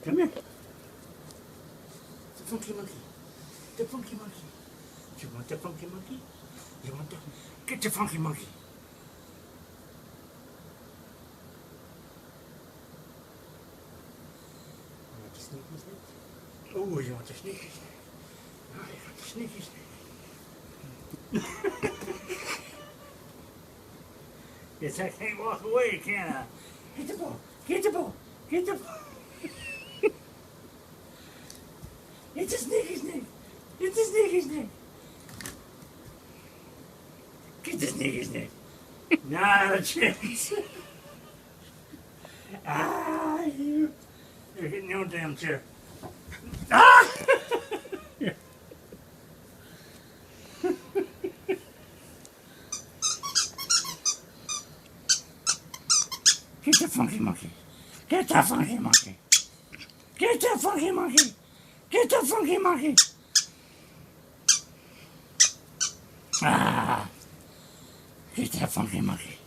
Come here. The funky monkey. The funky monkey. You want the funky monkey? You want the... Get the funky monkey. You want the sneaky snake? Oh, you want the sneaky snake? Oh, you want the sneaky snake? Yes, I can't walk away, can I? Get the ball. Get the ball. Get the ball. It's a sneaky snake. It's a sneaky snake. Get the sneaky snake. Not a chance. You're hitting your own damn chair. Ah! Get the funky monkey. Get the funky monkey. Get the funky monkey. Get the funky monkey. Get that funky monkey.